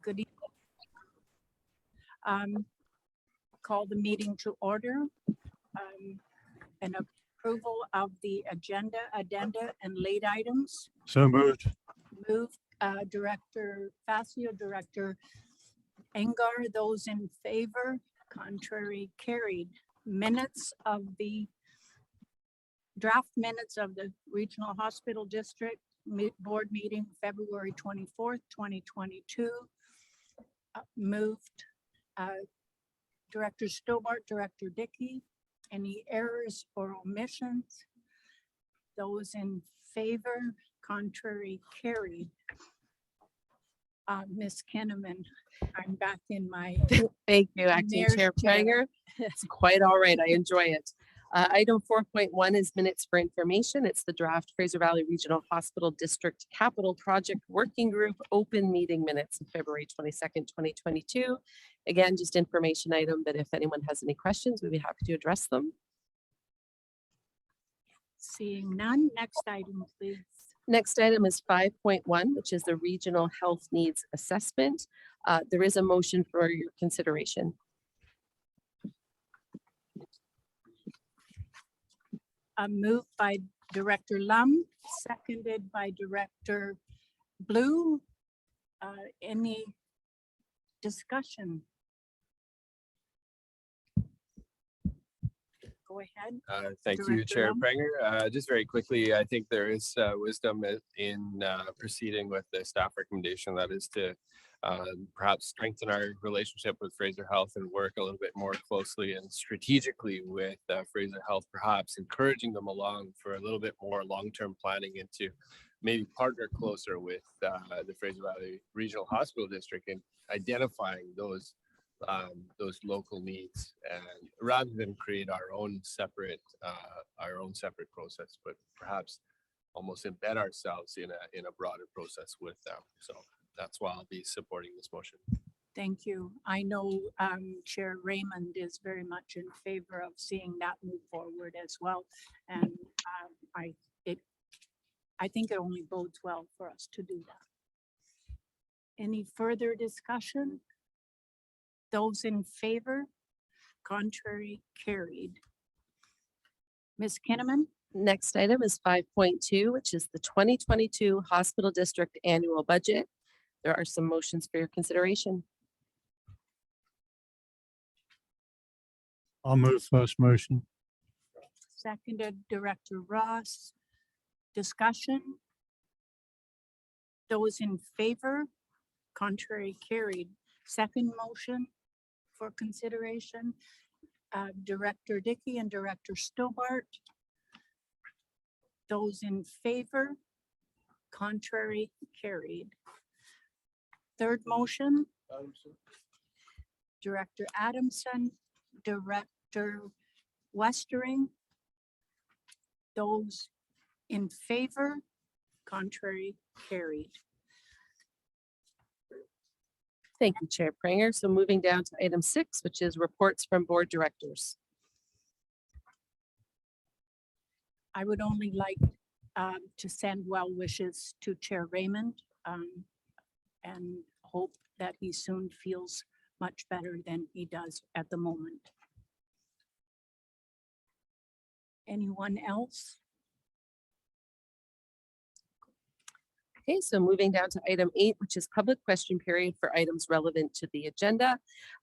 Good evening. Call the meeting to order. An approval of the addenda and late items. So moved. Moved, Director Facio, Director Engar. Those in favor, contrary, carried. Minutes of the draft minutes of the Regional Hospital District Board meeting, February 24th, 2022. Moved, Director Stobart, Director Dickey. Any errors or omissions? Those in favor, contrary, carried. Ms. Kinnaman, I'm back in my. Thank you, Acting Mayor's Chair chair. Pranger. It's quite all right. I enjoy it. Item 4.1 is minutes for information. It's the draft Fraser Valley Regional Hospital District Capital Project Working Group open meeting minutes of February 22nd, 2022. Again, just information item, but if anyone has any questions, we'd be happy to address them. Seeing none, next item, please. Next item is 5.1, which is the Regional Health Needs Assessment. There is a motion for your consideration. Moved by Director Lum, seconded by Director Blue. Any discussion? Go ahead. Thank you, Director Chair Lum. Pranger. Just very quickly, I think there is wisdom in proceeding with the staff recommendation, that is to perhaps strengthen our relationship with Fraser Health and work a little bit more closely and strategically with Fraser Health, perhaps encouraging them along for a little bit more long-term planning and to maybe partner closer with the Fraser Valley Regional Hospital District in identifying those local needs, and rather than create our own separate process, but perhaps almost embed ourselves in a broader process with them. So that's why I'll be supporting this motion. Thank you. I know Chair Raymond is very much in favor of seeing that move forward as well. And I think it only bodes well for us to do that. Any further discussion? Those in favor, contrary, carried. Ms. Kinnaman, Next item is 5.2, which is the 2022 Hospital District Annual Budget. There are some motions for your consideration. I'll move first motion. seconded Director Ross. Discussion? Those in favor, contrary, carried. Second motion for consideration, Director Dickey and Director Stobart. Those in favor, contrary, carried. Third motion, Director Adamson, Director Westering. Those in favor, contrary, carried. Thank you, Chair Pranger. So moving down to item 6, which is reports from board directors. I would only like to send well wishes to Chair Raymond and hope that he soon feels much better than he does at the moment. Anyone else? Okay, so moving down to item 8, which is public question period for items relevant to the agenda.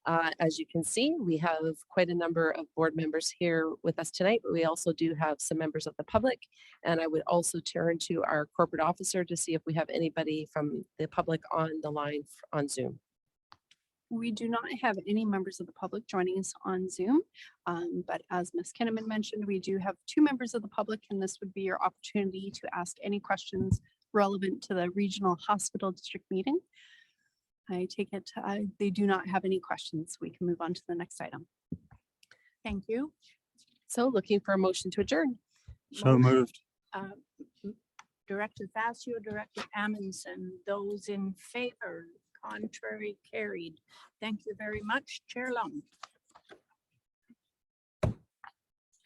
As you can see, we have quite a number of board members here with us tonight, but we also do have some members of the public. And I would also turn to our corporate officer to see if we have anybody from the public on the line on Zoom. We do not have any members of the public joining us on Zoom, but as Ms. Kinnaman mentioned, we do have 2 members of the public, and this would be your opportunity to ask any questions relevant to the Regional Hospital District meeting. I take it they do not have any questions. We can move on to the next item. Thank you. So looking for a motion to adjourn. So moved. Director Facio, Director Amundson, those in favor, contrary, carried. Thank you very much, Chair Lum.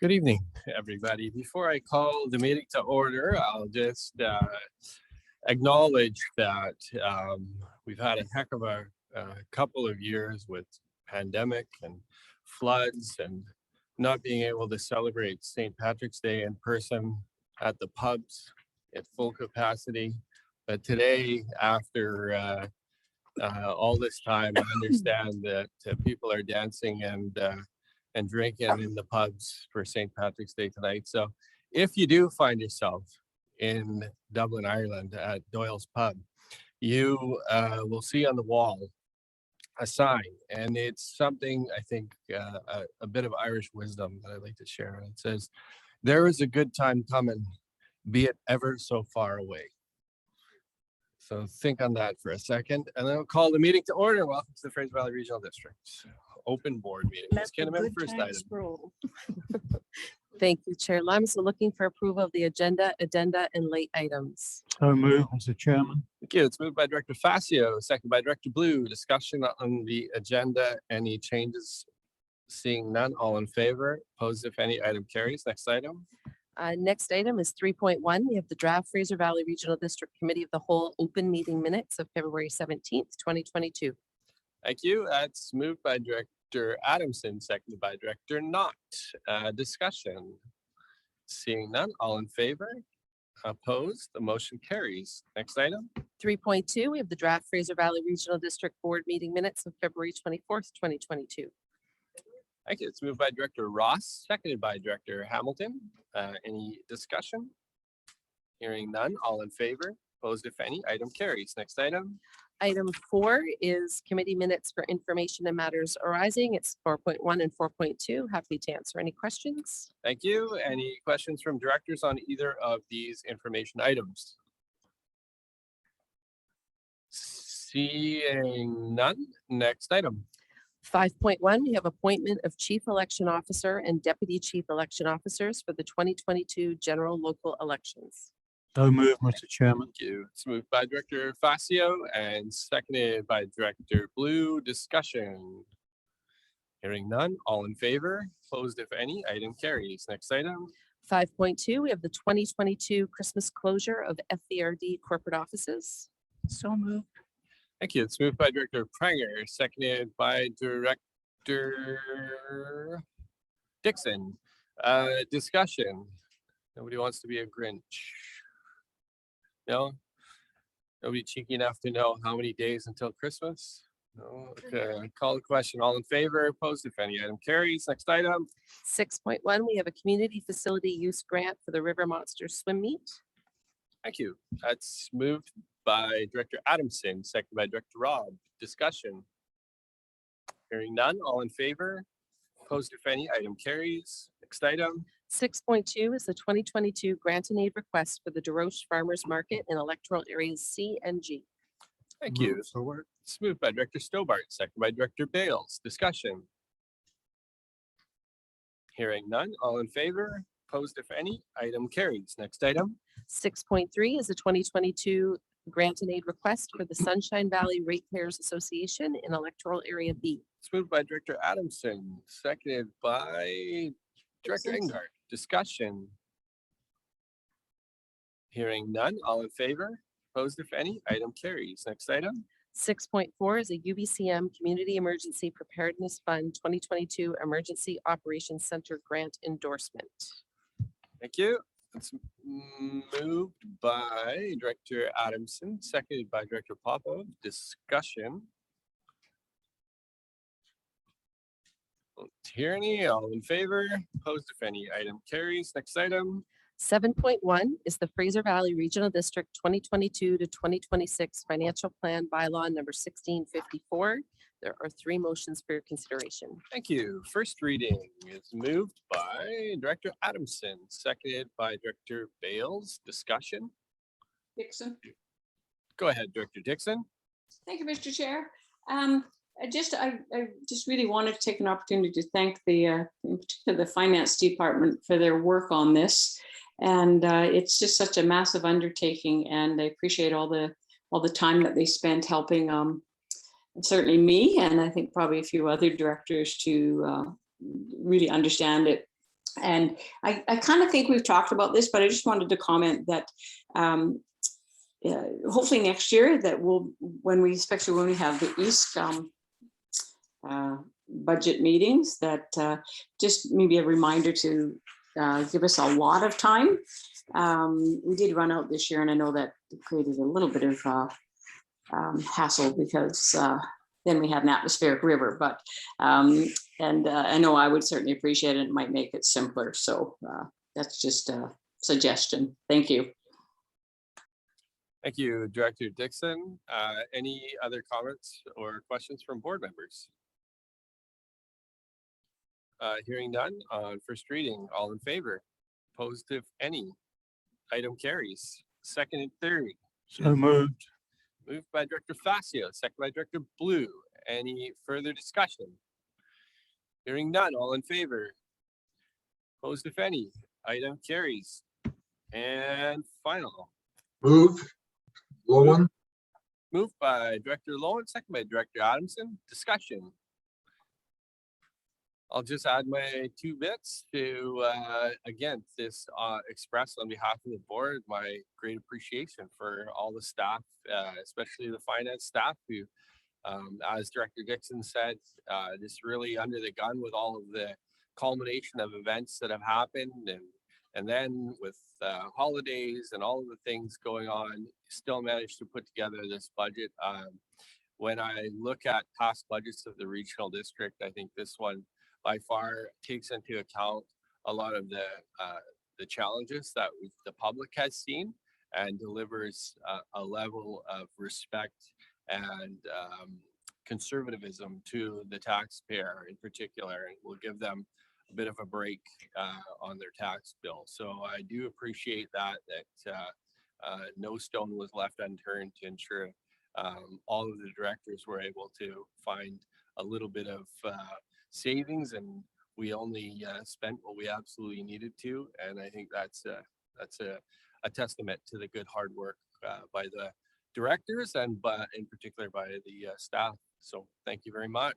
Good evening, everybody. Before I call the meeting to order, I'll just acknowledge that we've had a heck of a couple of years with pandemic and floods and not being able to celebrate St. Patrick's Day in person at the pubs at full capacity. But today, after all this time, I understand that people are dancing and drinking in the pubs for St. Patrick's Day tonight. So if you do find yourself in Dublin, Ireland at Doyle's Pub, you will see on the wall a sign, and it's something I think a bit of Irish wisdom that I'd like to share. And it says, "There is a good time coming, be it ever so far away." So think on that for a second, and then I'll call the meeting to order. Welcome to the Fraser Valley Regional District Open Board Meeting. Let Ms. the Kinnaman, good first times item. roll. Thank you, Chair Lum. So looking for approval of the agenda, and late items. So moved, Mr. Chairman. Thank you. It's moved by Director Facio, second by Director Blue. Discussion on the agenda. Any changes? Seeing none, all in favor. Opposed, if any. Item carries. Next item. Next item is 3.1. We have the draft Fraser Valley Regional District Committee of the Whole open meeting minutes of February 17th, 2022. Thank you. That's moved by Director Adamson, seconded by Director Knott. Discussion. Seeing none, all in favor. Opposed, the motion carries. Next item. 3.2, we have the draft Fraser Valley Regional District Board meeting minutes of February 24th, 2022. Thank you. It's moved by Director Ross, seconded by Director Hamilton. Any discussion? Hearing none, all in favor. Opposed, if any. Item carries. Next item. Item 4 is committee minutes for information and matters arising. It's 4.1 and 4.2. Happy to answer any questions. Thank you. Any questions from directors on either of these information items? Seeing none. Next item. 5.1, we have appointment of chief election officer and deputy chief election officers for the 2022 general local elections. So moved, Mr. Chairman. Thank you. It's moved by Director Facio and seconded by Director Blue. Discussion. Hearing none. All in favor. Opposed, if any. Item carries. Next item. 5.2, we have the 2022 Christmas closure of FVRD corporate offices. So moved. Thank you. It's moved by Director Pranger, seconded by Director Dixon. Discussion. Nobody wants to be a Grinch. No? Nobody cheeky enough to know how many days until Christmas? No? Okay, call the question. All in favor, opposed, if any. Item carries. Next item. 6.1, we have a community facility use grant for the River Monster Swim Meet. Thank you. That's moved by Director Adamson, seconded by Director Robb. Discussion. Hearing none. All in favor, opposed, if any. Item carries. Next item. 6.2 is the 2022 grant and aid request for the DeRoche Farmers Market in electoral areas C and G. Thank you. It's moved by Director Stobart, seconded by Director Bales. Discussion. Hearing none. All in favor, opposed, if any. Item carries. Next item. 6.3 is the 2022 grant and aid request for the Sunshine Valley Ratepayers Association in electoral area B. It's moved by Director Adamson, seconded by Director Engard. Discussion. Hearing none. All in favor, opposed, if any. Item carries. Next item. 6.4 is a UBCM Community Emergency Preparedness Fund 2022 Emergency Operations Center grant endorsement. Thank you. It's moved by Director Adamson, seconded by Director Popov. Discussion. Tierney, all in favor, opposed, if any. Item carries. Next item. 7.1 is the Fraser Valley Regional District 2022 to 2026 Financial Plan Bylaw number 1654. There are 3 motions for your consideration. Thank you. First reading is moved by Director Adamson, seconded by Director Bales. Discussion. Dixon. Go ahead, Director Dixon. Thank you, Mr. Chair. I just really wanted to take an opportunity to thank in particular the Finance Department for their work on this. And it's just such a massive undertaking, and I appreciate all the time that they spent helping certainly me, and I think probably a few other directors to really understand it. And I kind of think we've talked about this, but I just wanted to comment that hopefully next year that especially when we have the East budget meetings, that just maybe a reminder to give us a lot of time. We did run out this year, and I know that created a little bit of hassle because then we had an atmospheric river, but I know I would certainly appreciate it. It might make it simpler. So that's just a suggestion. Thank you. Thank you, Director Dixon. Any other comments or questions from board members? Hearing none on first reading, all in favor? Opposed, if any? Item carries. Second and third. So moved. Moved by Director Facio, second by Director Blue. Any further discussion? Hearing none, all in favor? Opposed, if any? Item carries. And final. Move. Lowen. Moved by Director Lowen, second by Director Adamson. Discussion. I'll just add my 2 bits to, again, this express on behalf of the board, my great appreciation for all the staff, especially the finance staff who, as Director Dixon said, just really under the gun with all of the culmination of events that have happened. And then with holidays and all of the things going on, still managed to put together this budget. When I look at past budgets of the regional district, I think this one by far takes into account a lot of the challenges that the public has seen and delivers a level of respect and conservatism to the taxpayer in particular, and will give them a bit of a break on their tax bill. So I do appreciate that no stone was left unturned to ensure all of the directors were able to find a little bit of savings, and we only spent what we absolutely needed to. And I think that's a testament to the good hard work by the directors and in particular by the staff. So thank you very much.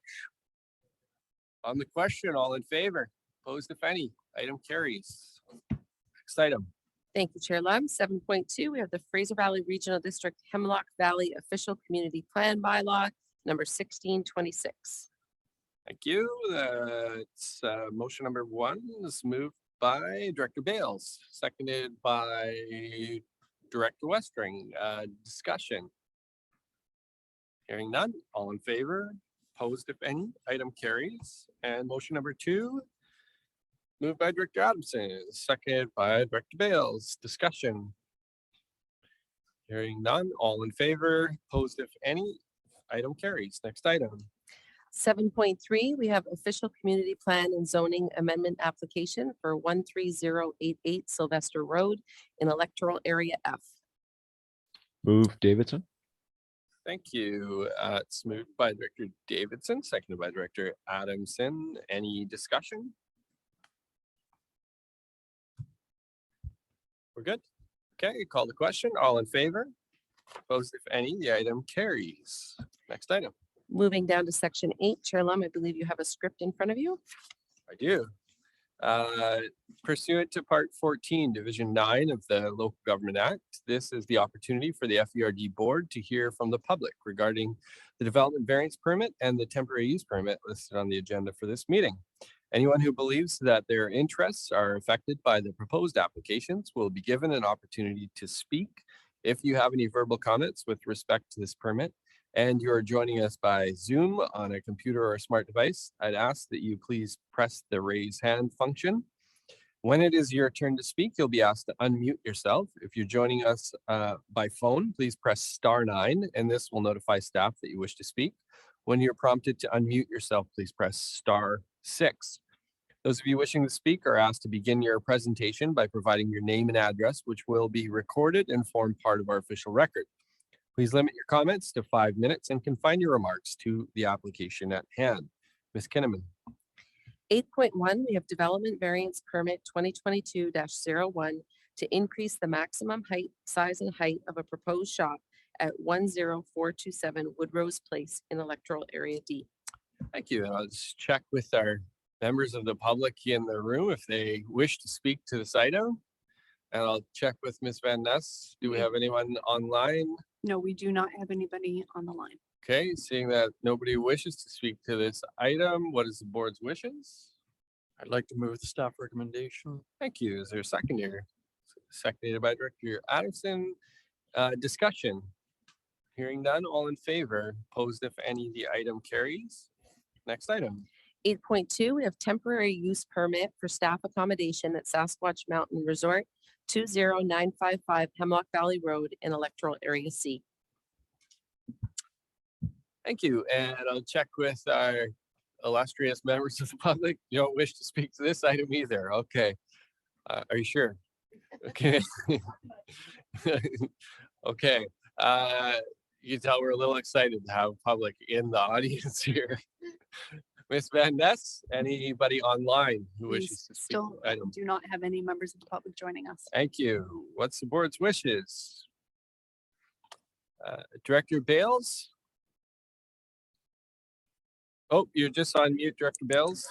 On the question, all in favor? Opposed, if any? Item carries. Next item. Thank you, Chair Lum. 7.2, we have the Fraser Valley Regional District Hemlock Valley Official Community Plan Bylaw, number 1626. Thank you. It's motion number 1 is moved by Director Bales, seconded by Director Westring. Discussion. Hearing none. All in favor? Opposed, if any? Item carries. And motion number 2, moved by Director Adamson, seconded by Director Bales. Discussion. Hearing none. All in favor? Opposed, if any? Item carries. Next item. 7.3, we have official community plan and zoning amendment application for 13088 Sylvester Road in electoral area F. Move Davidson. Thank you. It's moved by Director Davidson, seconded by Director Adamson. Any discussion? We're good. Okay, call the question. All in favor? Opposed, if any? The item carries. Next item. Moving down to section 8, Chair Lum, I believe you have a script in front of you. I do. Pursuant to Part 14, Division 9 of the Local Government Act, this is the opportunity for the FERD Board to hear from the public regarding the development variance permit and the temporary use permit listed on the agenda for this meeting. Anyone who believes that their interests are affected by the proposed applications will be given an opportunity to speak. If you have any verbal comments with respect to this permit, and you're joining us by Zoom on a computer or a smart device, I'd ask that you please press the raise hand function. When it is your turn to speak, you'll be asked to unmute yourself. If you're joining us by phone, please press *9, and this will notify staff that you wish to speak. When you're prompted to unmute yourself, please press *6. Those of you wishing to speak are asked to begin your presentation by providing your name and address, which will be recorded and form part of our official record. Please limit your comments to 5 minutes and confine your remarks to the application at hand. Ms. Kinnaman. 8.1, we have development variance permit 2022-01 to increase the maximum height, size and height of a proposed shop at 10427 Woodrose Place in electoral area D. Thank you. And I'll just check with our members of the public in the room if they wish to speak to this item. And I'll check with Ms. Van Ness. Do we have anyone online? No, we do not have anybody on the line. Okay, seeing that nobody wishes to speak to this item, what is the board's wishes? I'd like to move the staff recommendation. Thank you. Is there a second here? Seconded by Director Adamson. Discussion. Hearing none, all in favor, opposed if any, the item carries. Next item. 8.2, we have temporary use permit for staff accommodation at Sasquatch Mountain Resort, 20955 Hemlock Valley Road in Electoral Area C. Thank you. And I'll check with our illustrious members of the public. You don't wish to speak to this item either. Okay. Are you sure? Okay. Okay. You can tell we're a little excited to have public in the audience here. Ms. Van Ness, anybody online who We wishes to speak? still to the item? do not have any members of the public joining us. Thank you. What's the board's wishes? Director Bales? Oh, you're just on mute, Director Bales.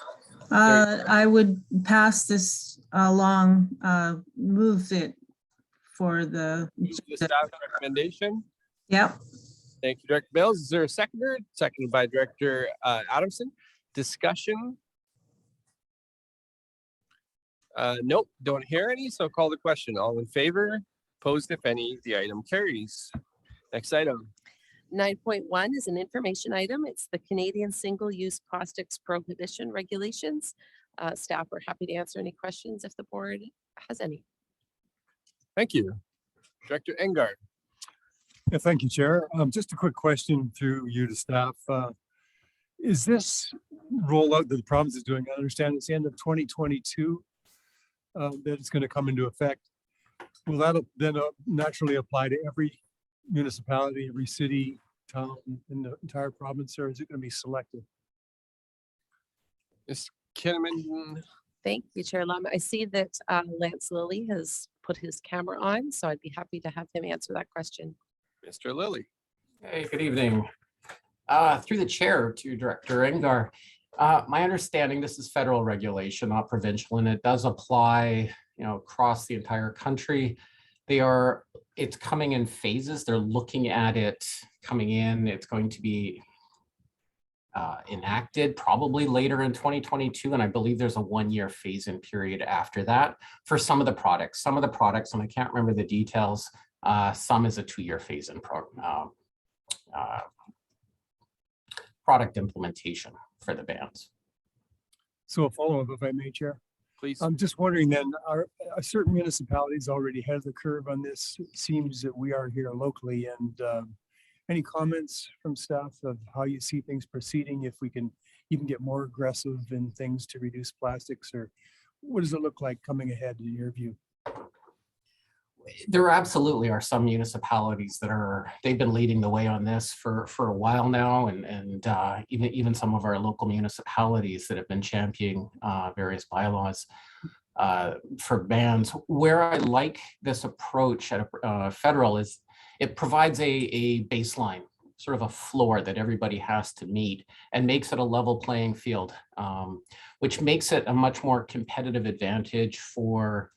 I would pass this along, move it for the, The staff recommendation. yep. Thank you, Director Bales. Is there a seconder? Seconded by Director Adamson. Discussion? Nope, don't hear any, so call the question. All in favor? Opposed if any, the item carries. Next item. 9.1 is an information item. It's the Canadian Single-Use Plastics Prohibition Regulations. Staff are happy to answer any questions if the board has any. Thank you. Director Engard. Yeah, thank you, Chair. Just a quick question through you to staff. Is this rollout that the province is doing, I understand it's the end of 2022, that it's going to come into effect. Will that then naturally apply to every municipality, every city, town in the entire province, or is it going to be selective? Ms. Kinnaman. Thank you, Chair Lum. I see that Lance Lilly has put his camera on, so I'd be happy to have him answer that question. Mr. Lilly. Hey, good evening. Through the chair to Director Engar. My understanding, this is federal regulation, not provincial, and it does apply, across the entire country. It's coming in phases. They're looking at it coming in. It's going to be enacted probably later in 2022. And I believe there's a 1-year phase-in period after that for some of the products. Some of the products, and I can't remember the details, some is a 2-year phase-in product implementation for the bans. So a follow-up, if I may, Chair. Please. I'm just wondering then, are certain municipalities already ahead of the curve on this? It seems that we are here locally, and any comments from staff of how you see things proceeding, if we can even get more aggressive in things to reduce plastics, or what does it look like coming ahead in your view? There absolutely are some municipalities that they've been leading the way on this for a while now, and even some of our local municipalities that have been championing various bylaws for bans. Where I like this approach at a federal is it provides a baseline, sort of a floor that everybody has to meet, and makes it a level playing field, which makes it a much more competitive advantage for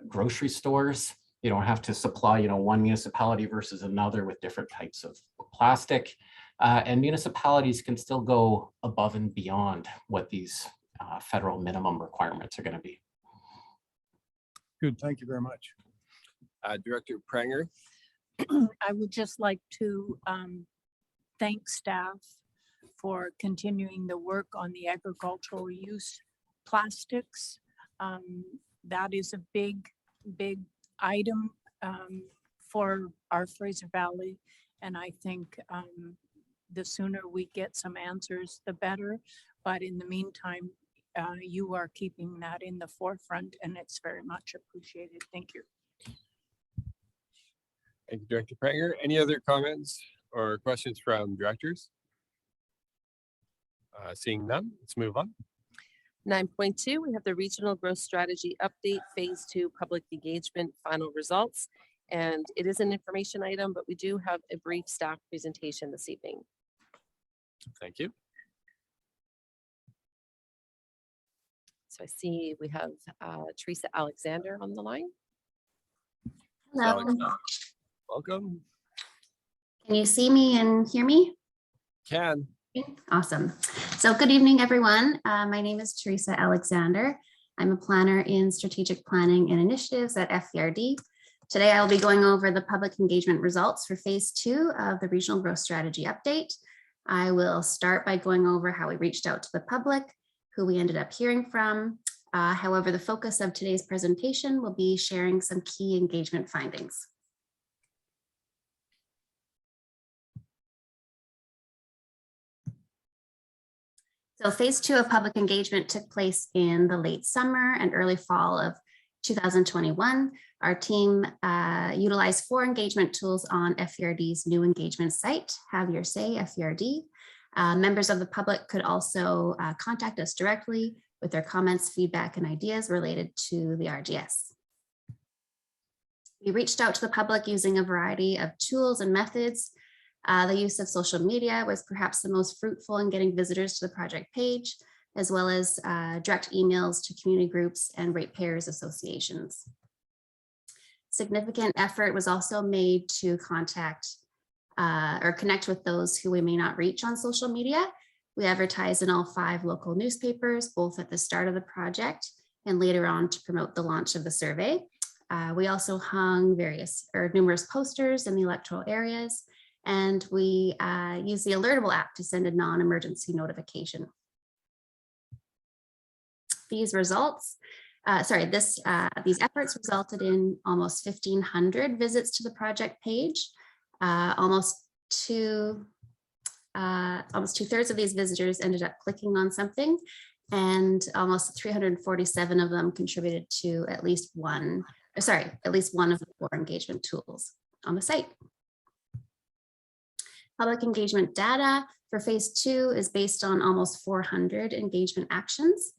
grocery stores. You don't have to supply, one municipality versus another with different types of plastic. And municipalities can still go above and beyond what these federal minimum requirements are going to be. Good, thank you very much. Director Pranger. I would just like to thank staff for continuing the work on the agricultural use plastics. That is a big item for our Fraser Valley. And I think the sooner we get some answers, the better. But in the meantime, you are keeping that in the forefront, and it's very much appreciated. Thank you. Thank you, Director Pranger. Any other comments or questions from directors? Seeing none, let's move on. 9.2, we have the Regional Growth Strategy Update, Phase 2 Public Engagement Final Results. And it is an information item, but we do have a brief staff presentation this evening. Thank you. So I see we have Teresa Alexander on the line. So, Hello. welcome. Can you see me and hear me? Can. Awesome. So good evening, everyone. My name is Teresa Alexander. I'm a planner in strategic planning and initiatives at FERD. Today, I will be going over the public engagement results for phase 2 of the regional growth strategy update. I will start by going over how we reached out to the public, who we ended up hearing from. However, the focus of today's presentation will be sharing some key engagement findings. So phase 2 of public engagement took place in the late summer and early fall of 2021. Our team utilized 4 engagement tools on FERD's new engagement site, Have Your Say, FERD. Members of the public could also contact us directly with their comments, feedback, and ideas related to the RGS. We reached out to the public using a variety of tools and methods. The use of social media was perhaps the most fruitful in getting visitors to the project page, as well as direct emails to community groups and ratepayers associations. Significant effort was also made to contact or connect with those who we may not reach on social media. We advertised in all 5 local newspapers, both at the start of the project and later on to promote the launch of the survey. We also hung numerous posters in the electoral areas, and we used the Alertable app to send a non-emergency notification. These efforts resulted in almost 1,500 visits to the project page. Almost 2/3 of these visitors ended up clicking on something, and almost 347 of them contributed to at least one of the 4 engagement tools on the site. Public engagement data for phase 2 is based on almost 400 engagement actions,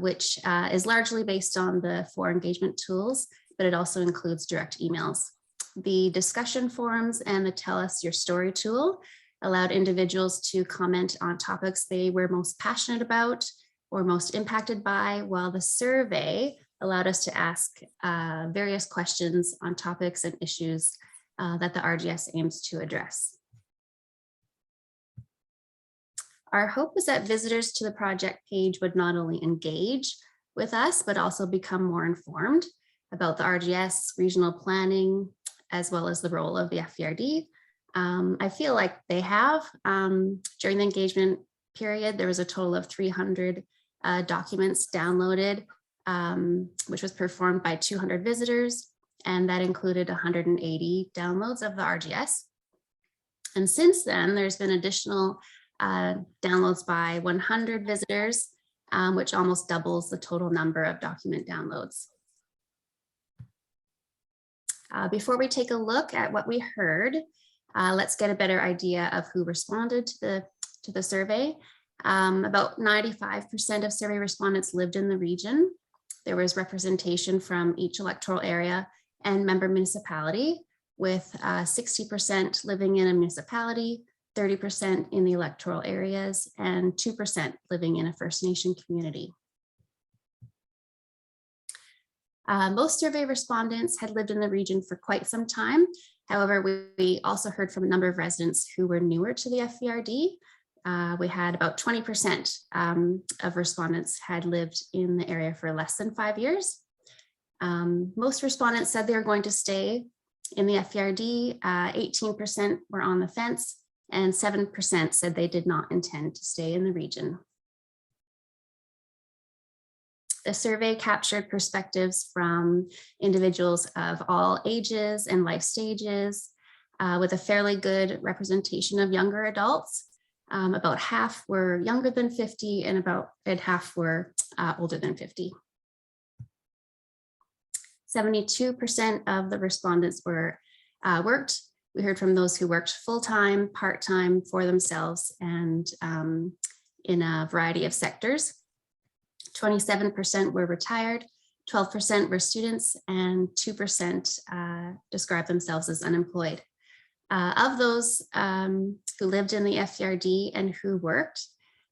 which is largely based on the 4 engagement tools, but it also includes direct emails. The discussion forums and the Tell Us Your Story tool allowed individuals to comment on topics they were most passionate about or most impacted by, while the survey allowed us to ask various questions on topics and issues that the RGS aims to address. Our hope is that visitors to the project page would not only engage with us, but also become more informed about the RGS, regional planning, as well as the role of the FERD. I feel like they have. During the engagement period, there was a total of 300 documents downloaded, which was performed by 200 visitors, and that included 180 downloads of the RGS. And since then, there's been additional downloads by 100 visitors, which almost doubles the total number of document downloads. Before we take a look at what we heard, let's get a better idea of who responded to the survey. About 95% of survey respondents lived in the region. There was representation from each electoral area and member municipality, with 60% living in a municipality, 30% in the electoral areas, and 2% living in a First Nation community. Most survey respondents had lived in the region for quite some time. However, we also heard from a number of residents who were newer to the FERD. We had about 20% of respondents had lived in the area for less than 5 years. Most respondents said they were going to stay in the FERD. 18% were on the fence, and 7% said they did not intend to stay in the region. The survey captured perspectives from individuals of all ages and life stages, with a fairly good representation of younger adults. About half were younger than 50 and half were older than 50. 72% of the respondents were worked. We heard from those who worked full-time, part-time for themselves, and in a variety of sectors. 27% were retired, 12% were students, and 2% described themselves as unemployed. Of those who lived in the FERD and who worked,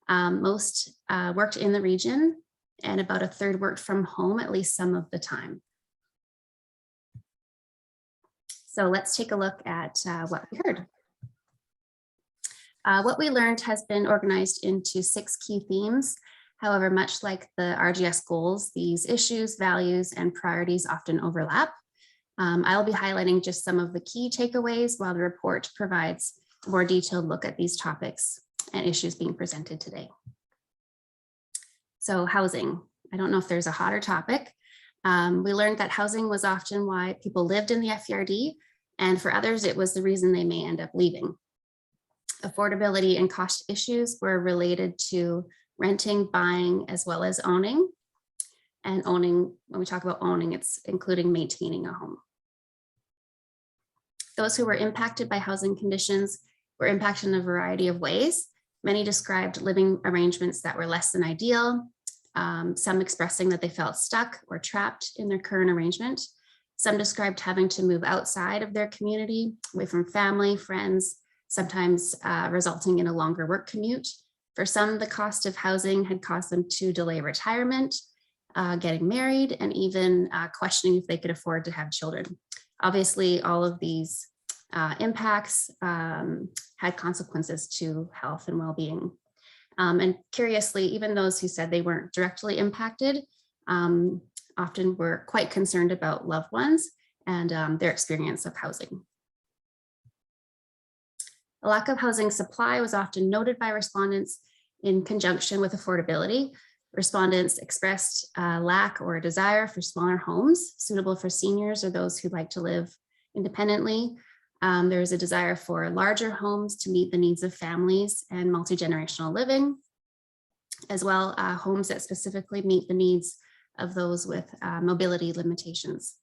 most worked in the region, and about a third worked from home at least some of the time. So let's take a look at what we heard. What we learned has been organized into 6 key themes. However, much like the RGS goals, these issues, values, and priorities often overlap. I'll be highlighting just some of the key takeaways while the report provides a more detailed look at these topics and issues being presented today. So housing, I don't know if there's a hotter topic. We learned that housing was often why people lived in the FERD, and for others, it was the reason they may end up leaving. Affordability and cost issues were related to renting, buying, as well as owning. And owning, when we talk about owning, it's including maintaining a home. Those who were impacted by housing conditions were impacted in a variety of ways. Many described living arrangements that were less than ideal, some expressing that they felt stuck or trapped in their current arrangement. Some described having to move outside of their community, away from family, friends, sometimes resulting in a longer work commute. For some, the cost of housing had caused them to delay retirement, getting married, and even questioning if they could afford to have children. Obviously, all of these impacts had consequences to health and well-being. And curiously, even those who said they weren't directly impacted often were quite concerned about loved ones and their experience of housing. A lack of housing supply was often noted by respondents in conjunction with affordability. Respondents expressed a lack or a desire for smaller homes suitable for seniors or those who like to live independently. There is a desire for larger homes to meet the needs of families and multi-generational living, as well homes that specifically meet the needs of those with mobility limitations.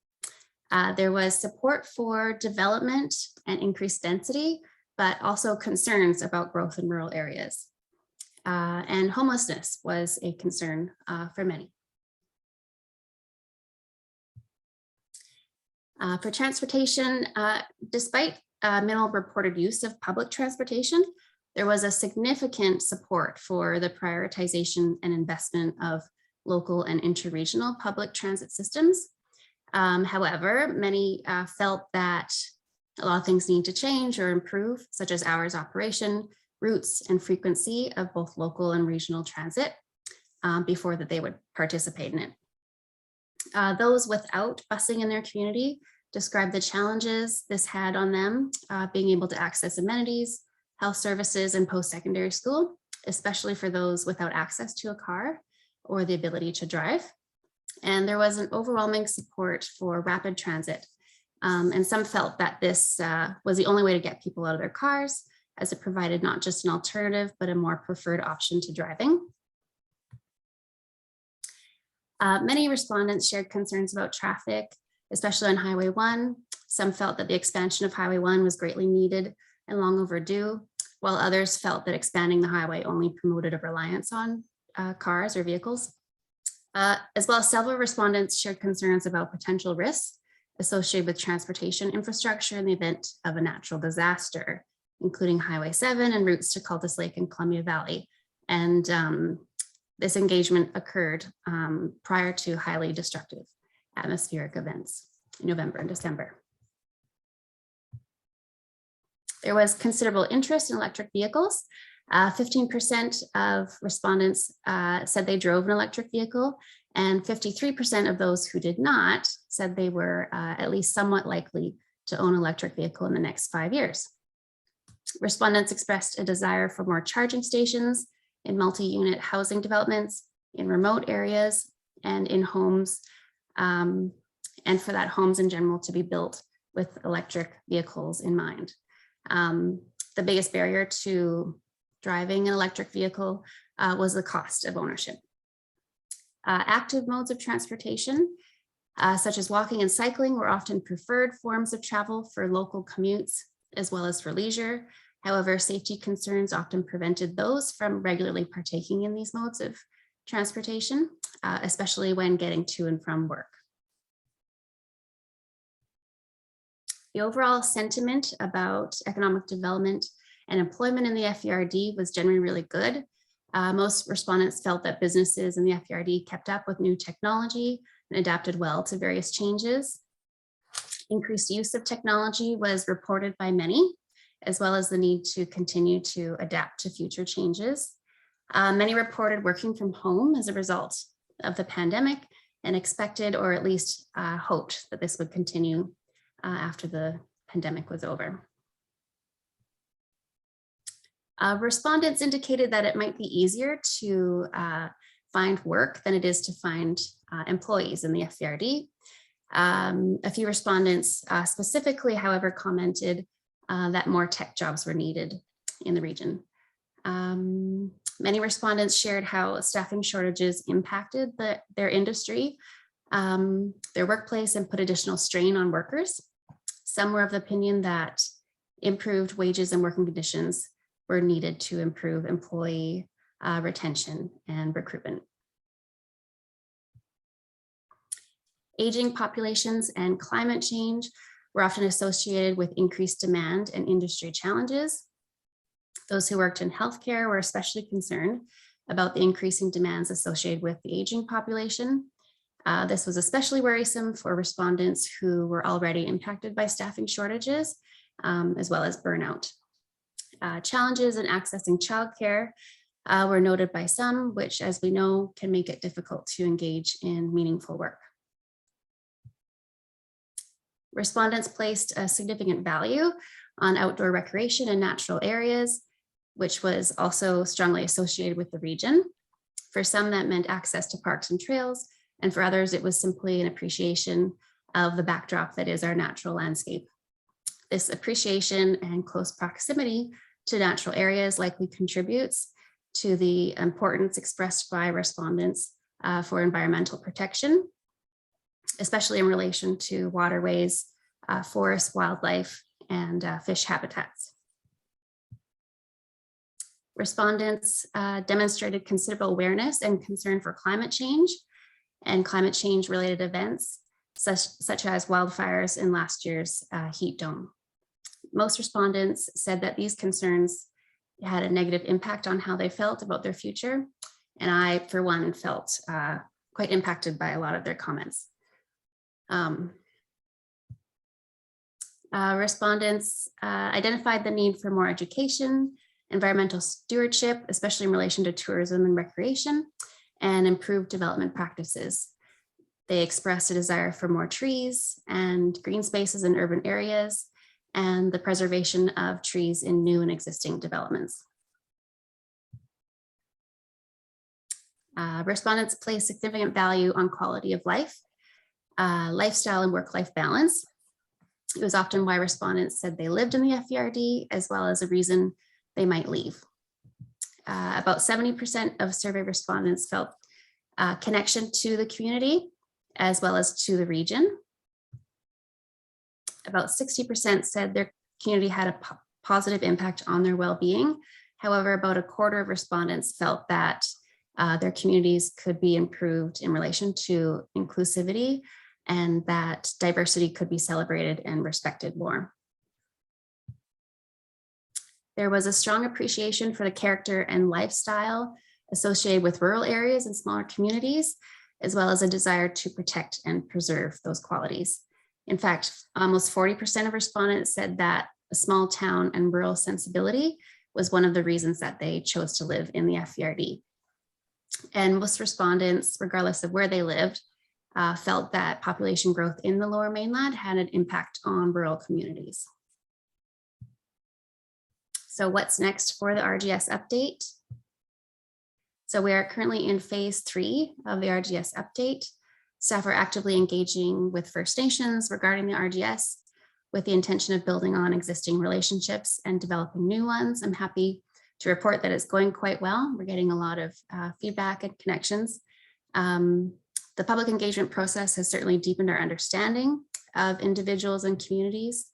There was support for development and increased density, but also concerns about growth in rural areas. And homelessness was a concern for many. For transportation, despite minimal reported use of public transportation, there was a significant support for the prioritization and investment of local and interregional public transit systems. However, many felt that a lot of things need to change or improve, such as hours operation, routes, and frequency of both local and regional transit before that they would participate in it. Those without busing in their community described the challenges this had on them, being able to access amenities, health services, and post-secondary school, especially for those without access to a car or the ability to drive. And there was an overwhelming support for rapid transit. And some felt that this was the only way to get people out of their cars, as it provided not just an alternative, but a more preferred option to driving. Many respondents shared concerns about traffic, especially on Highway 1. Some felt that the expansion of Highway 1 was greatly needed and long overdue, while others felt that expanding the highway only promoted a reliance on cars or vehicles. As well as several respondents shared concerns about potential risks associated with transportation infrastructure in the event of a natural disaster, including Highway 7 and routes to Cultus Lake and Columbia Valley. And this engagement occurred prior to highly destructive atmospheric events in November and December. There was considerable interest in electric vehicles. 15% of respondents said they drove an electric vehicle, and 53% of those who did not said they were at least somewhat likely to own an electric vehicle in the next 5 years. Respondents expressed a desire for more charging stations in multi-unit housing developments, in remote areas, and in homes, and for that homes in general to be built with electric vehicles in mind. The biggest barrier to driving an electric vehicle was the cost of ownership. Active modes of transportation, such as walking and cycling, were often preferred forms of travel for local commutes, as well as for leisure. However, safety concerns often prevented those from regularly partaking in these modes of transportation, especially when getting to and from work. The overall sentiment about economic development and employment in the FERD was generally really good. Most respondents felt that businesses in the FERD kept up with new technology and adapted well to various changes. Increased use of technology was reported by many, as well as the need to continue to adapt to future changes. Many reported working from home as a result of the pandemic and expected, or at least hoped, that this would continue after the pandemic was over. Respondents indicated that it might be easier to find work than it is to find employees in the FVRD. A few respondents specifically, however, commented that more tech jobs were needed in the region. Many respondents shared how staffing shortages impacted their industry, their workplace, and put additional strain on workers. Some were of the opinion that improved wages and working conditions were needed to improve employee retention and recruitment. Aging populations and climate change were often associated with increased demand and industry challenges. Those who worked in healthcare were especially concerned about the increasing demands associated with the aging population. This was especially worrisome for respondents who were already impacted by staffing shortages, as well as burnout. Challenges in accessing childcare were noted by some, which, as we know, can make it difficult to engage in meaningful work. Respondents placed a significant value on outdoor recreation and natural areas, which was also strongly associated with the region. For some, that meant access to parks and trails, and for others, it was simply an appreciation of the backdrop that is our natural landscape. This appreciation and close proximity to natural areas likely contributes to the importance expressed by respondents for environmental protection, especially in relation to waterways, forests, wildlife, and fish habitats. Respondents demonstrated considerable awareness and concern for climate change and climate change related events, such as wildfires in last year's heat dome. Most respondents said that these concerns had a negative impact on how they felt about their future. And I, for one, felt quite impacted by a lot of their comments. Respondents identified the need for more education, environmental stewardship, especially in relation to tourism and recreation, and improved development practices. They expressed a desire for more trees and green spaces in urban areas, and the preservation of trees in new and existing developments. Respondents place significant value on quality of life, lifestyle, and work-life balance. It was often why respondents said they lived in the FVRD, as well as a reason they might leave. About 70% of survey respondents felt connection to the community, as well as to the region. About 60% said their community had a positive impact on their well-being. However, about a quarter of respondents felt that their communities could be improved in relation to inclusivity, and that diversity could be celebrated and respected more. There was a strong appreciation for the character and lifestyle associated with rural areas and smaller communities, as well as a desire to protect and preserve those qualities. In fact, almost 40% of respondents said that a small town and rural sensibility was one of the reasons that they chose to live in the FVRD. And most respondents, regardless of where they lived, felt that population growth in the Lower Mainland had an impact on rural communities. So what's next for the RGS update? So we are currently in phase 3 of the RGS update. Staff are actively engaging with First Nations regarding the RGS with the intention of building on existing relationships and developing new ones. I'm happy to report that it's going quite well. We're getting a lot of feedback and connections. The public engagement process has certainly deepened our understanding of individuals and communities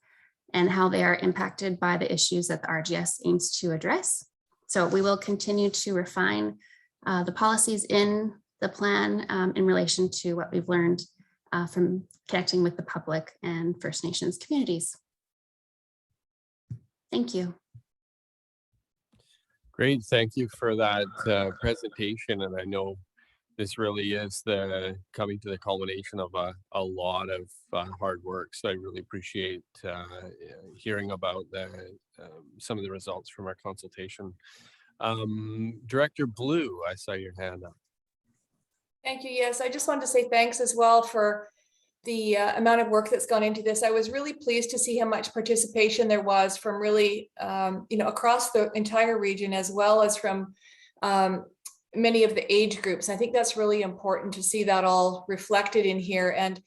and how they are impacted by the issues that the RGS aims to address. So we will continue to refine the policies in the plan in relation to what we've learned from connecting with the public and First Nations communities. Thank you. Great, thank you for that presentation. And I know this really is the coming to the culmination of a lot of hard work. So I really appreciate hearing about some of the results from our consultation. Director Blue, I saw your hand up. Thank you. Yes, I just wanted to say thanks as well for the amount of work that's gone into this. I was really pleased to see how much participation there was from really, across the entire region, as well as from many of the age groups. I think that's really important to see that all reflected in here. And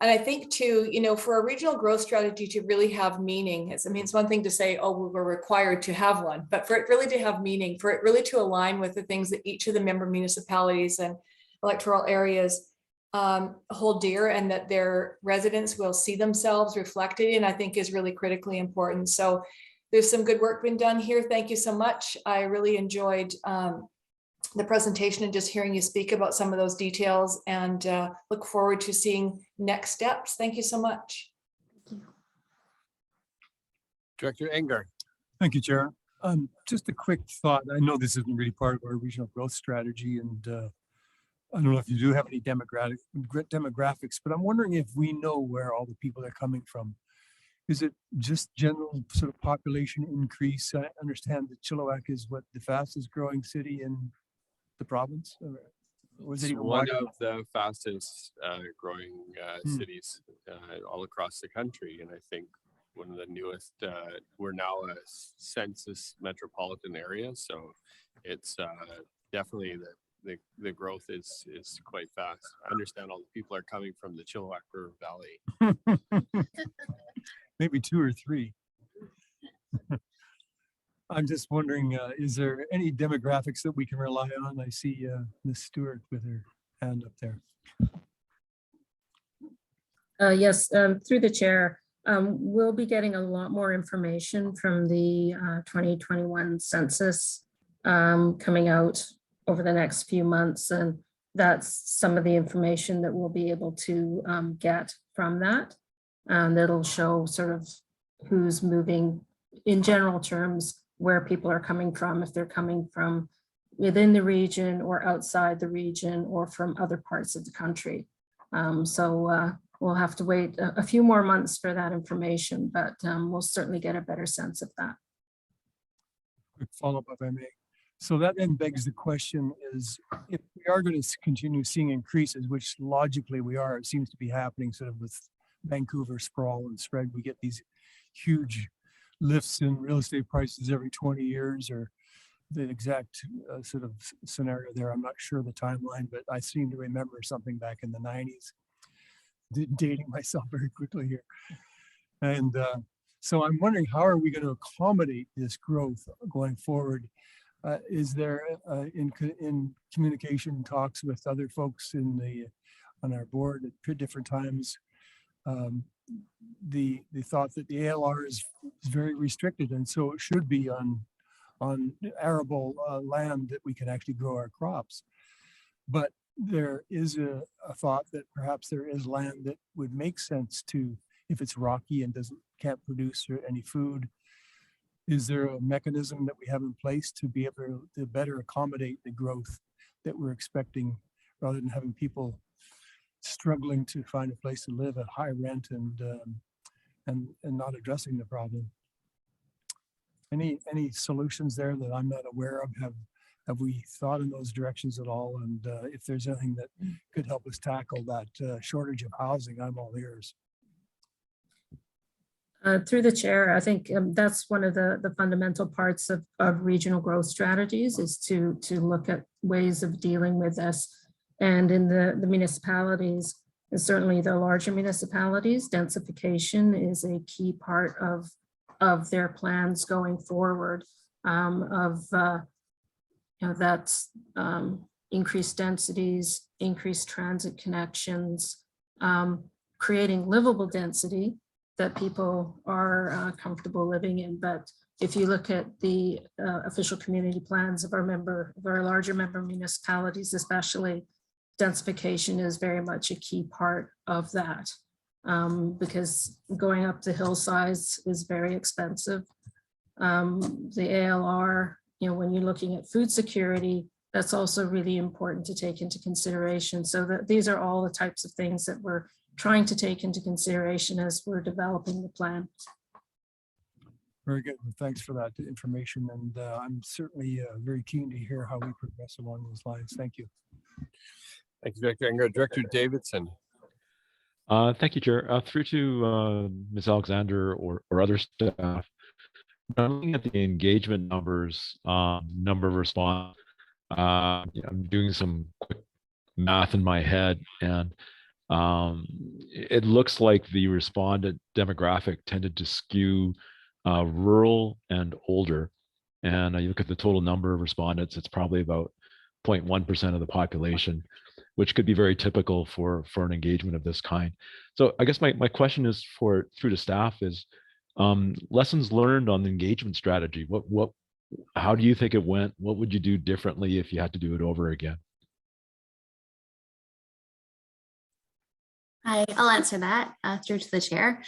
I think too, for a regional growth strategy to really have meaning, it's one thing to say, oh, we're required to have one, but for it really to have meaning, for it really to align with the things that each of the member municipalities and electoral areas hold dear, and that their residents will see themselves reflected in, I think is really critically important. So there's some good work been done here. Thank you so much. I really enjoyed the presentation and just hearing you speak about some of those details, and look forward to seeing next steps. Thank you so much. Director Enger. Thank you, Chair. Just a quick thought. I know this isn't really part of our regional growth strategy, and I don't know if you do have any demographics, but I'm wondering if we know where all the people are coming from. Is it just general sort of population increase? I understand that Chilliwack is what, the fastest growing city in the province? Or was it It's even one wider? of the fastest growing cities all across the country. And I think one of the newest, we're now a census metropolitan area. So it's definitely the growth is quite fast. I understand all the people are coming from the Chilliwack River Valley. Maybe 2 or 3. I'm just wondering, is there any demographics that we can rely on? I see Ms. Stewart with her hand up there. Yes, through the chair, we'll be getting a lot more information from the 2021 census coming out over the next few months. And that's some of the information that we'll be able to get from that. That'll show sort of who's moving in general terms, where people are coming from, if they're coming from within the region or outside the region or from other parts of the country. So we'll have to wait a few more months for that information, but we'll certainly get a better sense of that. Quick follow-up, if I may. So that then begs the question is, if we are going to continue seeing increases, which logically we are, it seems to be happening sort of with Vancouver sprawl and spread, we get these huge lifts in real estate prices every 20 years, or the exact sort of scenario there. I'm not sure the timeline, but I seem to remember something back in the 90s. Dating myself very quickly here. And so I'm wondering, how are we going to accommodate this growth going forward? Is there in communication talks with other folks on our board at different times, the thought that the ALR is very restricted, and so it should be on arable land that we can actually grow our crops. But there is a thought that perhaps there is land that would make sense to, if it's rocky and can't produce any food. Is there a mechanism that we have in place to be able to better accommodate the growth that we're expecting, rather than having people struggling to find a place to live at high rent and not addressing the problem? Any solutions there that I'm not aware of? Have we thought in those directions at all? And if there's anything that could help us tackle that shortage of housing, I'm all ears. Through the chair, I think that's one of the fundamental parts of regional growth strategies, is to look at ways of dealing with this. And in the municipalities, and certainly the larger municipalities, densification is a key part of their plans going forward, that's increased densities, increased transit connections, creating livable density that people are comfortable living in. But if you look at the official community plans of our larger member municipalities, especially, densification is very much a key part of that, because going up the hillsides is very expensive. The ALR, when you're looking at food security, that's also really important to take into consideration. So that these are all the types of things that we're trying to take into consideration as we're developing the plan. Very good. Well, thanks for that information. And I'm certainly very keen to hear how we progress along those lines. Thank you. Thank you, Director. I'm going to Director Davidson. Thank you, Chair. Through to Ms. Alexander or other staff. I'm looking at the engagement numbers, number of response. I'm doing some quick math in my head, and it looks like the respondent demographic tended to skew rural and older. And you look at the total number of respondents, it's probably about 0.1% of the population, which could be very typical for an engagement of this kind. So I guess my question is through to staff is lessons learned on the engagement strategy. How do you think it went? What would you do differently if you had to do it over again? I'll answer that through to the chair.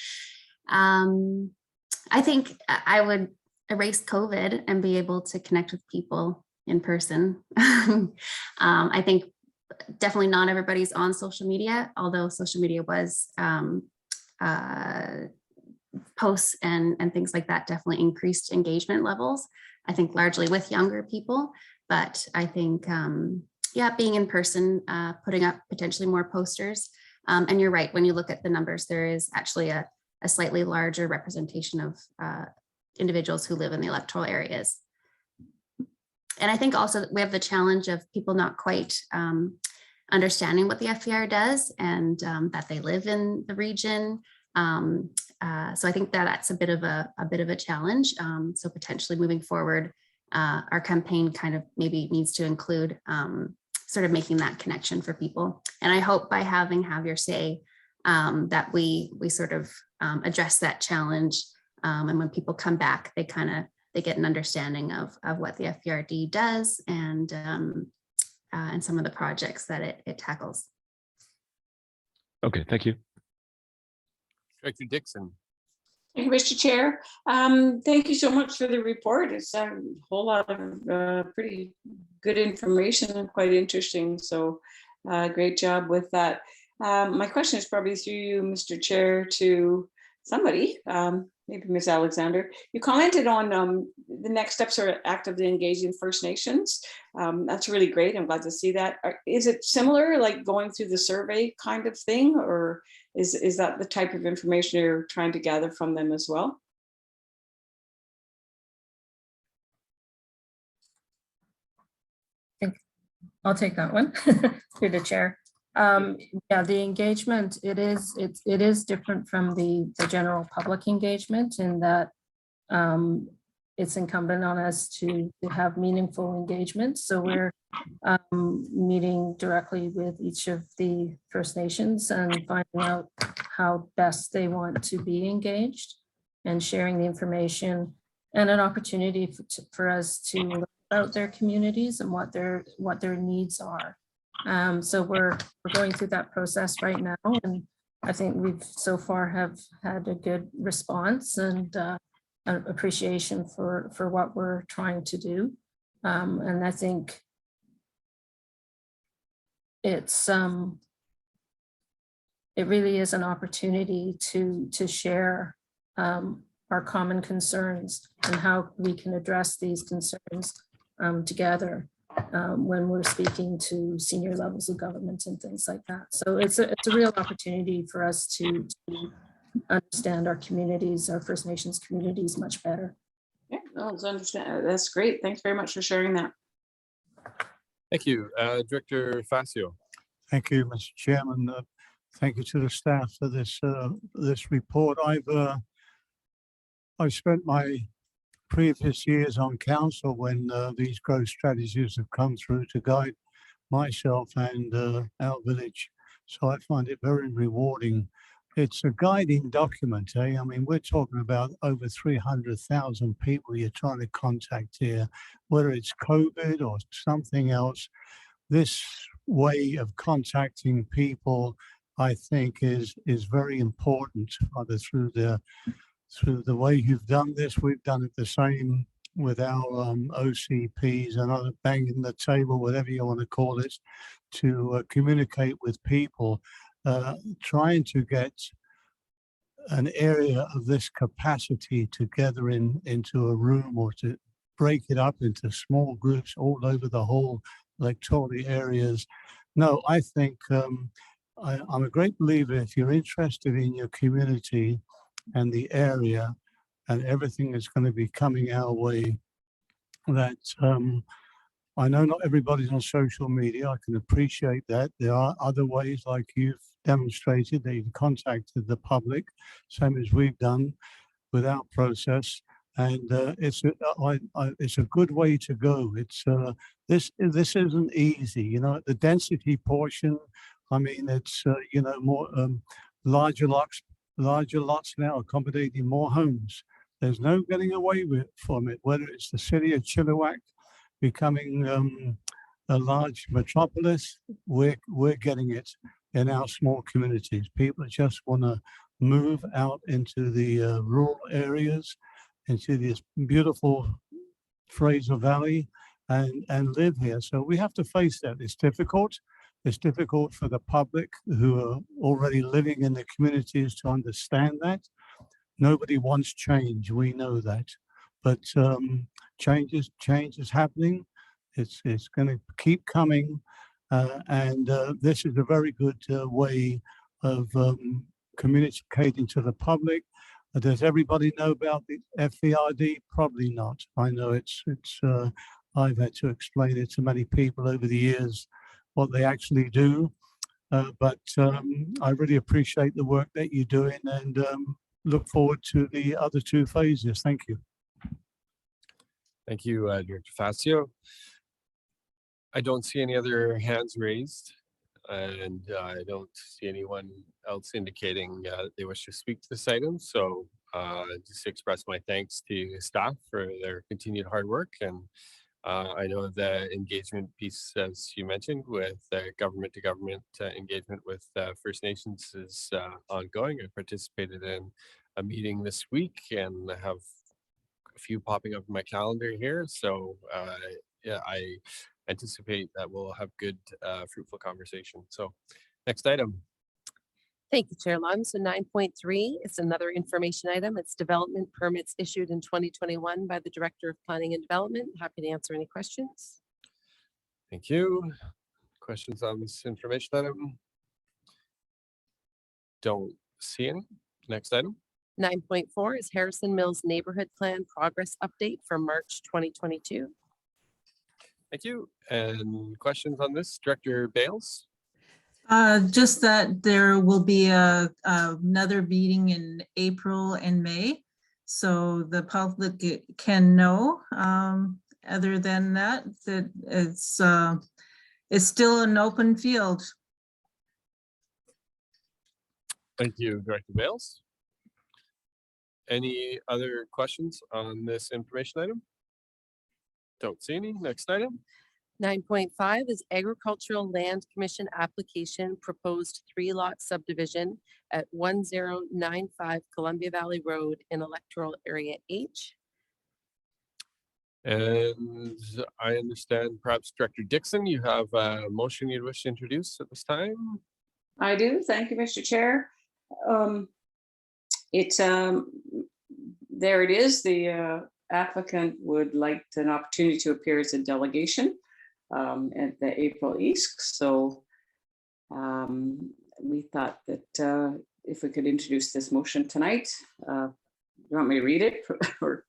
I think I would erase COVID and be able to connect with people in person. I think definitely not everybody's on social media, although social media was posts and things like that definitely increased engagement levels. I think largely with younger people, but I think, yeah, being in person, putting up potentially more posters. And you're right, when you look at the numbers, there is actually a slightly larger representation of individuals who live in the electoral areas. And I think also we have the challenge of people not quite understanding what the FPR does and that they live in the region. So I think that's a bit of a challenge. So potentially moving forward, our campaign kind of maybe needs to include sort of making that connection for people. And I hope by having Have Your Say that we sort of address that challenge. And when people come back, they get an understanding of what the FPRD does and some of the projects that it tackles. Okay, thank you. Director Dixon. Thank you, Mr. Chair. Thank you so much for the report. It's a whole lot of pretty good information and quite interesting. So great job with that. My question is probably through you, Mr. Chair, to somebody, maybe Ms. Alexander. You commented on the next steps are actively engaging First Nations. That's really great. I'm glad to see that. Is it similar, like going through the survey kind of thing, or is that the type of information you're trying to gather from them as well? I think I'll take that one through the chair. Yeah, the engagement, it is different from the general public engagement in that it's incumbent on us to have meaningful engagement. So we're meeting directly with each of the First Nations and finding out how best they want to be engaged and sharing the information and an opportunity for us to learn about their communities and what their needs are. So we're going through that process right now, and I think we've so far have had a good response and an appreciation for what we're trying to do. And I think it really is an opportunity to share our common concerns and how we can address these concerns together when we're speaking to senior levels of government and things like that. So it's a real opportunity for us to understand our communities, our First Nations communities much better. Yeah, understand. That's great. Thanks very much for sharing that. Thank you. Director Facio. Thank you, Mr. Chairman. Thank you to the staff for this report. I've spent my previous years on council when these growth strategies have come through to guide myself and our village. So I find it very rewarding. It's a guiding document, eh? I mean, we're talking about over 300,000 people you're trying to contact here, whether it's COVID or something else. This way of contacting people, I think, is very important, either through the way you've done this. We've done it the same with our OCPs and other banging the table, whatever you want to call it, to communicate with people, trying to get an area of this capacity together into a room, or to break it up into small groups all over the whole electoral areas. No, I think I'm a great believer, if you're interested in your community and the area and everything that's going to be coming our way, that I know not everybody's on social media. I can appreciate that. There are other ways, like you've demonstrated, that you've contacted the public, same as we've done with our process. And it's a good way to go. It's this isn't easy, you know. The density portion, I mean, it's more larger lots now, accommodating more homes. There's no getting away from it. Whether it's the city of Chilliwack becoming a large metropolis, we're getting it in our small communities. People just want to move out into the rural areas, into this beautiful Fraser Valley, and live here. So we have to face that. It's difficult. It's difficult for the public who are already living in the communities to understand that. Nobody wants change. We know that. But change is happening. It's going to keep coming. And this is a very good way of communicating to the public. Does everybody know about the FVRD? Probably not. I know it's I've had to explain it to many people over the years what they actually do. But I really appreciate the work that you're doing, and look forward to the other two phases. Thank you. Thank you, Director Facio. I don't see any other hands raised, and I don't see anyone else indicating they wish to speak to this item. So just express my thanks to staff for their continued hard work. And I know the engagement piece, as you mentioned, with government to government engagement with First Nations is ongoing. I participated in a meeting this week and I have a few popping up in my calendar here. So yeah, I anticipate that we'll have good, fruitful conversation. So next item. Thank you, Chair Lund. So 9.3 is another information item. It's development permits issued in 2021 by the Director of Planning and Development. Happy to answer any questions. Thank you. Questions on this information item? Don't see any. Next item. 9.4 is Harrison Mills Neighborhood Plan Progress Update for March 2022. Thank you. And questions on this, Director Bales? Just that there will be another meeting in April and May, so the public can know. Other than that, that it's still an open field. Thank you, Director Bales. Any other questions on this information item? Don't see any. Next item. 9.5 is Agricultural Land Commission application proposed 3-lot subdivision at 1095 Columbia Valley Road in electoral area H. And I understand perhaps Director Dixon, you have a motion you'd wish to introduce at this time. I do. Thank you, Mr. Chair. There it is. The applicant would like an opportunity to appear as a delegation at the April EASC. So we thought that if we could introduce this motion tonight, you want me to read it? Or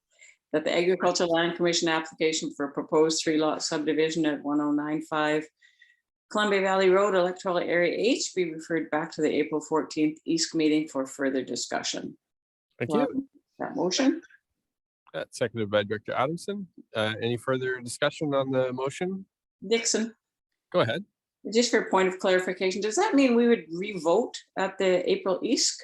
that the Agricultural Land Commission application for a proposed 3-lot subdivision at 1095 Columbia Valley Road, electoral area H, be referred back to the April 14th EASC meeting for further discussion. Thank you. That motion. That's seconded by Director Adamson. Any further discussion on the motion? Dixon. Go ahead. Just for a point of clarification, does that mean we would re-vote at the April EASC?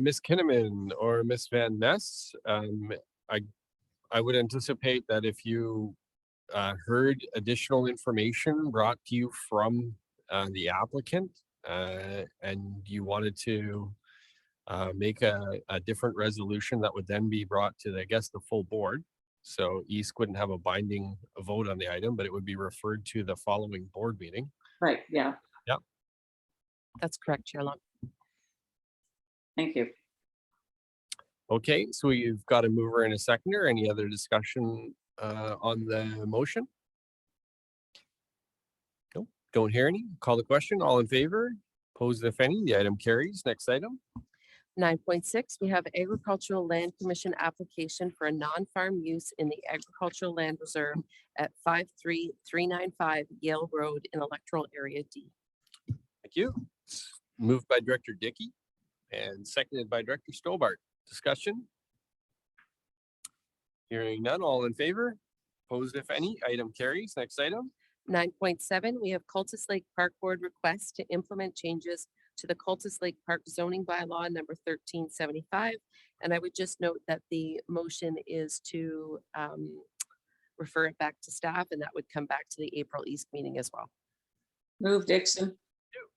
Ms. Kinnaman or Ms. Van Ness, I would anticipate that if you heard additional information brought to you from the applicant and you wanted to make a different resolution that would then be brought to, I guess, the full board. So East wouldn't have a binding vote on the item, but it would be referred to the following board meeting. Right, yeah, That's correct, Chair Lum. thank you. Okay, so we've got a mover and a seconder. Any other discussion on the motion? No, don't hear any. Call the question. All in favor? Opposed, if any. The item carries. Next item. 9.6, we have Agricultural Land Commission application for a non-farm use in the Agricultural Land Reserve at 53395 Yale Road in Electoral Area D. Thank you. Moved by Director Dickey and seconded by Director Stobart. Discussion? Hearing none. All in favor? Opposed, if any. Item carries. Next item. 9.7, we have Cultus Lake Park Board request to implement changes to the Cultus Lake Park zoning bylaw number 1375. And I would just note that the motion is to refer it back to staff, and that would come back to the April East meeting as well. Move Dixon.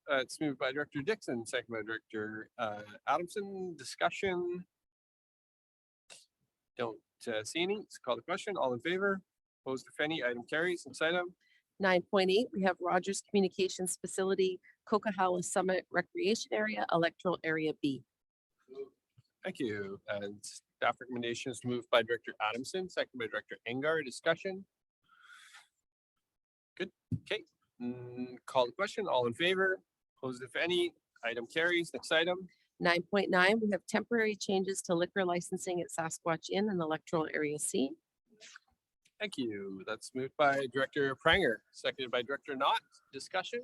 It's moved by Director Dixon, second by Director Adamson. Discussion? Don't see any. Let's call the question. All in favor? Opposed, if any. Item carries. Next item. 9.8, we have Rogers Communications Facility, Coquihalla Summit Recreation Area, Electoral Area B. Thank you. And staff recommendations moved by Director Adamson, second by Director Engar. Discussion? Good. Okay. Call the question. All in favor? Opposed, if any. Item carries. Next item. 9.9, we have temporary changes to liquor licensing at Sasquatch Inn in Electoral Area C. Thank you. That's moved by Director Pranger, seconded by Director Knott. Discussion?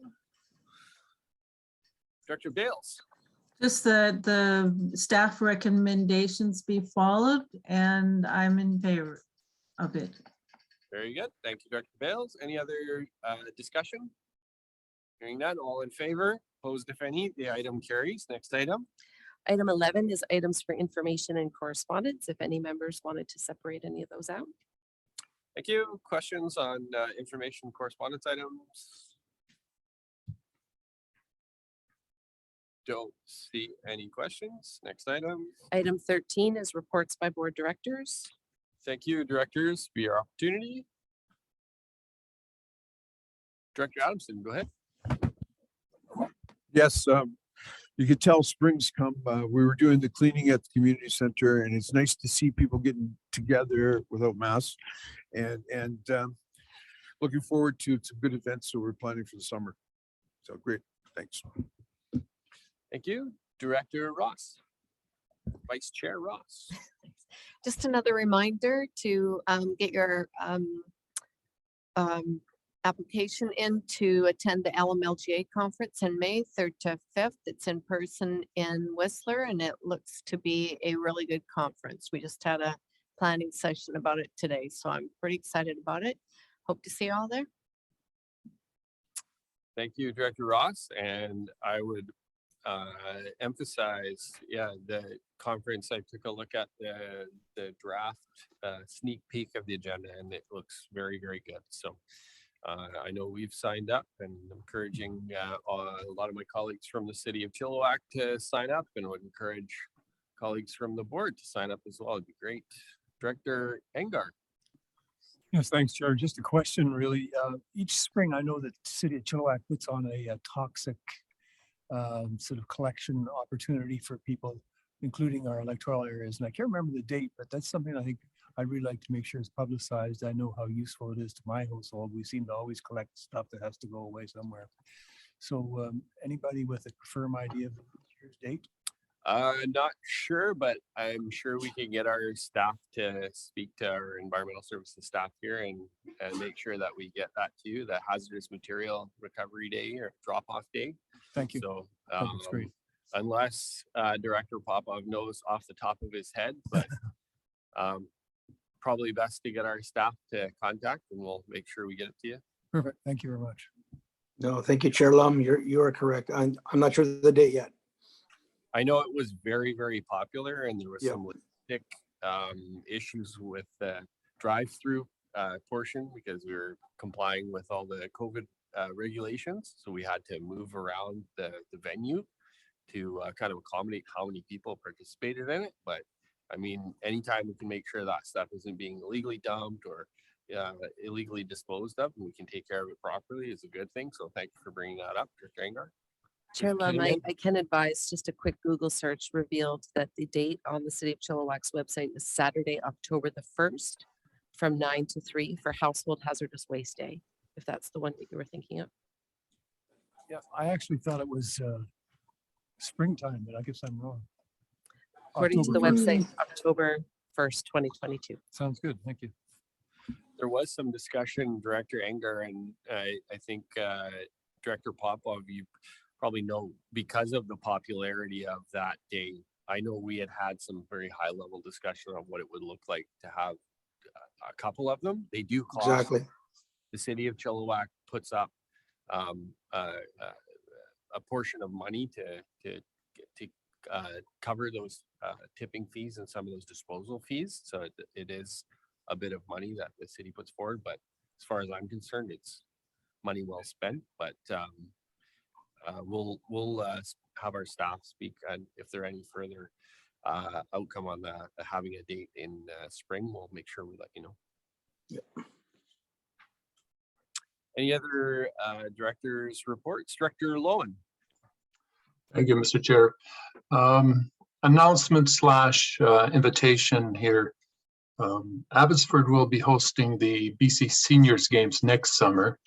Director Bales. Just that the staff recommendations be followed, and I'm in favor of it. Very good. Thank you, Director Bales. Any other discussion? Hearing none. All in favor? Opposed, if any. The item carries. Next item. Item 11 is items for information and correspondence, if any members wanted to separate any of those out. Thank you. Questions on information correspondence items? Don't see any questions. Next item. Item 13 is reports by board directors. Thank you, directors, for your opportunity. Director Adamson, go ahead. Yes, you could tell spring's come. We were doing the cleaning at the community center, and it's nice to see people getting together without masks. And looking forward to some good events that we're planning for the summer. So great, thanks. Thank you, Director Ross. Vice Chair Ross. Just another reminder to get your application in to attend the LMLGA conference in May 3rd to 5th. It's in person in Whistler, and it looks to be a really good conference. We just had a planning session about it today, so I'm pretty excited about it. Hope to see you all there. Thank you, Director Ross. And I would emphasize, the conference, I took a look at the draft sneak peek of the agenda, and it looks very, very good. So I know we've signed up, and encouraging a lot of my colleagues from the city of Chilliwack to sign up, and would encourage colleagues from the board to sign up as well. It'd be great. Director Engar. Yes, thanks, Chair. Just a question, really. Each spring, I know that the city of Chilliwack puts on a toxic sort of collection opportunity for people, including our electoral areas. And I can't remember the date, but that's something I think I'd really like to make sure is publicized. I know how useful it is to my household. We seem to always collect stuff that has to go away somewhere. So anybody with a firm idea of the year's date? Not sure, but I'm sure we can get our staff to speak to our environmental services staff here and make sure that we get that to you, the hazardous material recovery day or drop-off day. Thank you. So That's great. Unless Director Popov knows off the top of his head, but probably best to get our staff to contact, and we'll make sure we get it to you. Perfect. Thank you very much. No, thank you, Chair Lum. You are correct. I'm not sure the date yet. I know it was very, very popular, and there was Yeah. some logistic issues with the drive-through portion because we were complying with all the COVID regulations. So we had to move around the venue kind of accommodate how many people participated in it. But I mean, anytime we can make sure that stuff isn't being illegally dumped or illegally disposed of, and we can take care of it properly is a good thing. So thank you for bringing that up, Director Angar. Chair Lum, Kinnaman? I can advise, just a quick Google search revealed that the date on the City of Chilliwack's website is Saturday, October the 1st from 9 to 3 for Household Hazardous Waste Day, if that's the one that you were thinking of. Yeah, I actually thought it was springtime, but I guess I'm wrong. According to the October 1st. website, October 1st, 2022. Sounds good. Thank you. There was some discussion, Director Angar, and I think Director Popov, you probably know, because of the popularity of that day, I know we had some very high level discussion on what it would look like to have a couple of them. They do cost. Exactly. The City of Chilliwack puts up a portion of money to cover those tipping fees and some of those disposal fees. So it is a bit of money that the city puts forward, but as far as I'm concerned, it's money well spent. But we'll have our staff speak, and if there are any further outcome on the having a date in spring, we'll make sure we let you know. Yep. Any other directors' reports? Director Lowen. Thank you, Mr. Chair. Announcement slash invitation here. Abbotsford will be hosting the BC Seniors Games next summer.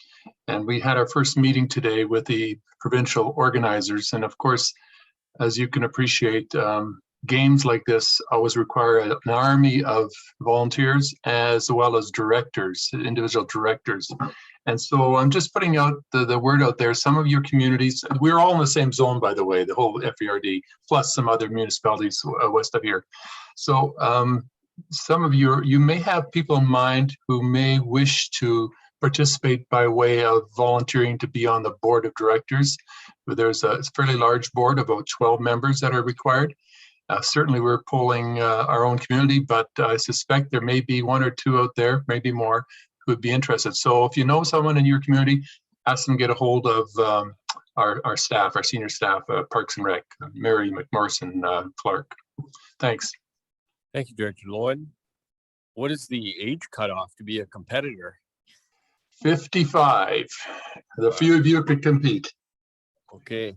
And we had our first meeting today with the provincial organizers. And of course, as you can appreciate, games like this always require an army of volunteers as well as directors, individual directors. And so I'm just putting out the word out there. Some of your communities, we're all in the same zone, by the way, the whole FERD, plus some other municipalities west of here. So some of you may have people in mind who may wish to participate by way of volunteering to be on the board of directors. There's a fairly large board, about 12 members that are required. Certainly we're polling our own community, but I suspect there may be one or two out there, maybe more, who would be interested. So if you know someone in your community, ask them to get a hold of our staff, our senior staff, Parks and Rec, Mary McMorrison Clark. Thanks. Thank you, Director Lowen. What is the age cutoff to be a competitor? 55. The few of you could compete. Okay.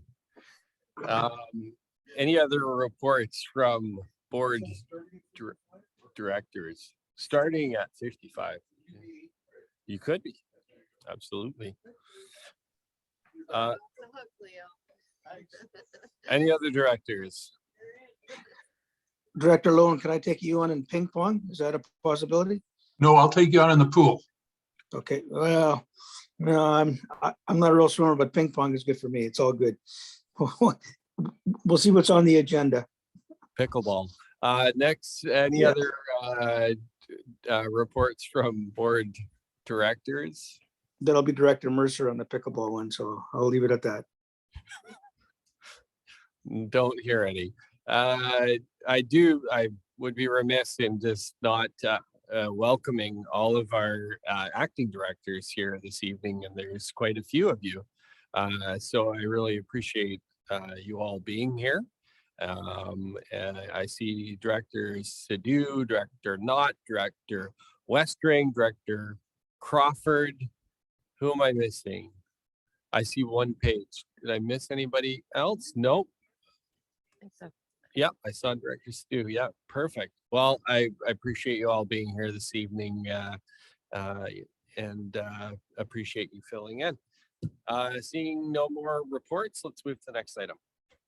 Any other reports from board directors? Starting at 55. You could be. Absolutely. Any other directors? Director Lowen, can I take you on in ping pong? Is that a possibility? No, I'll take you on in the pool. Okay, well, no, I'm not a real swimmer, but ping pong is good for me. It's all good. We'll see what's on the agenda. Pickleball. Next, any other reports from board directors? That'll be Director Mercer on the pickleball one, so I'll leave it at that. Don't hear any. I would be remiss in just not welcoming all of our acting directors here this evening, and there's quite a few of you. So I really appreciate you all being here. And I see Director Sadu, Director Knott, Director Westring, Director Crawford. Who am I missing? I see one page. Did I miss anybody else? Nope. I think so. Yep, I saw Director Stu. Yeah, perfect. Well, I appreciate you all being here this evening and appreciate you filling in. Seeing no more reports, let's move to the next item.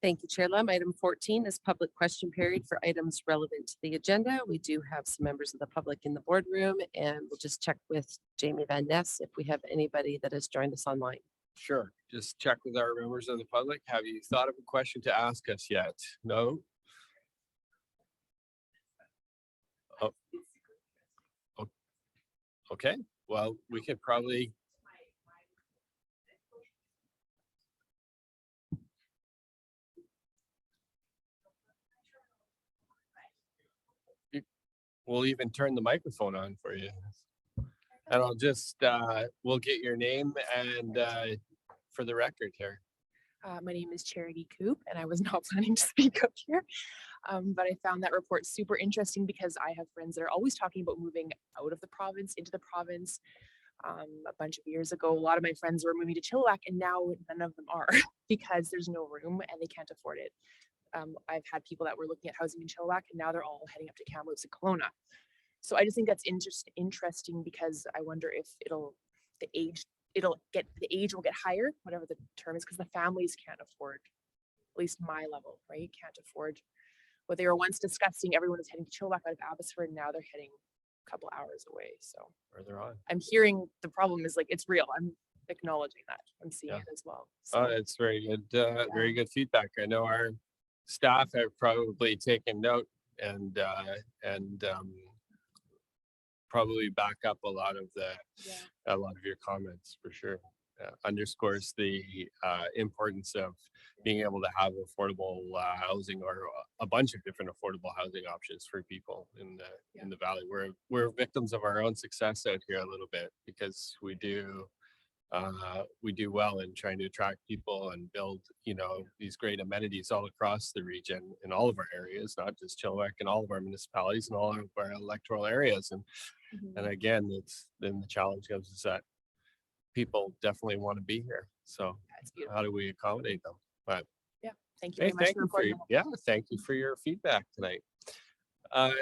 Thank you, Chair Lum. Item 14 is public question period for items relevant to the agenda. We do have some members of the public in the boardroom, and we'll just check with Jamie Van Ness if we have anybody that has joined us online. Sure. Just check with our members of the public. Have you thought of a question to ask us yet? No? Oh. Okay. Well, we could probably. We'll even turn the microphone on for you. And I'll just, we'll get your name and for the record here. My name is Charity Coop, and I was not planning to speak up here. But I found that report super interesting because I have friends that are always talking about moving out of the province into the province. A bunch of years ago, a lot of my friends were moving to Chilliwack, and now none of them are because there's no room and they can't afford it. I've had people that were looking at housing in Chilliwack, and now they're all heading up to Kamloops and Kelowna. So I just think that's interesting because I wonder if the age will get higher, whatever the term is, because the families can't afford, at least my level, right? Can't afford what they were once discussing. Everyone was heading to Chilliwack out of Abbotsford, and now they're heading a couple hours away. So Further on. I'm hearing the problem is like, it's real. I'm acknowledging that. I'm seeing Yeah. it as well. Oh, So it's very good, very good feedback. I know our staff have probably taken note and probably back up a lot of your comments for sure. Underscores the importance of being able to have affordable housing or a bunch of different affordable housing options for people in the valley. We're victims of our own success out here a little bit because we do well in trying to attract people and build, these great amenities all across the region in all of our areas, not just Chilliwack, in all of our municipalities and all of our electoral areas. And again, then the challenge comes is that people definitely want to be here. So how do we accommodate them? But yeah, thank you very much for reporting. thank you for your feedback tonight.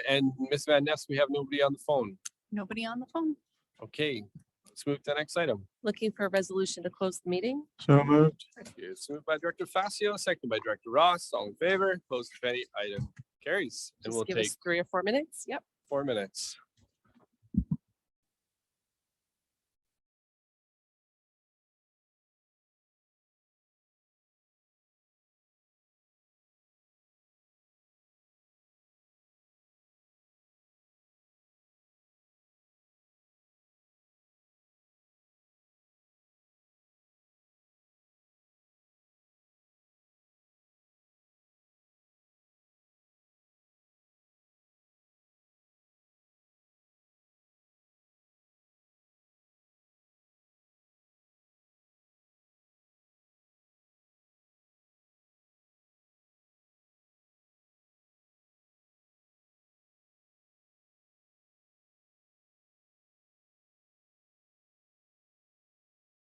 And Ms. Van Ness, we have nobody on the phone. Nobody on the phone. Okay, let's move to the next item. Looking for a resolution to close the meeting. So moved. It's moved by Director Facio, seconded by Director Ross. All in favor, close the committee, item carries. And Just we'll give take us 3 or 4 minutes. Yep. 4 minutes.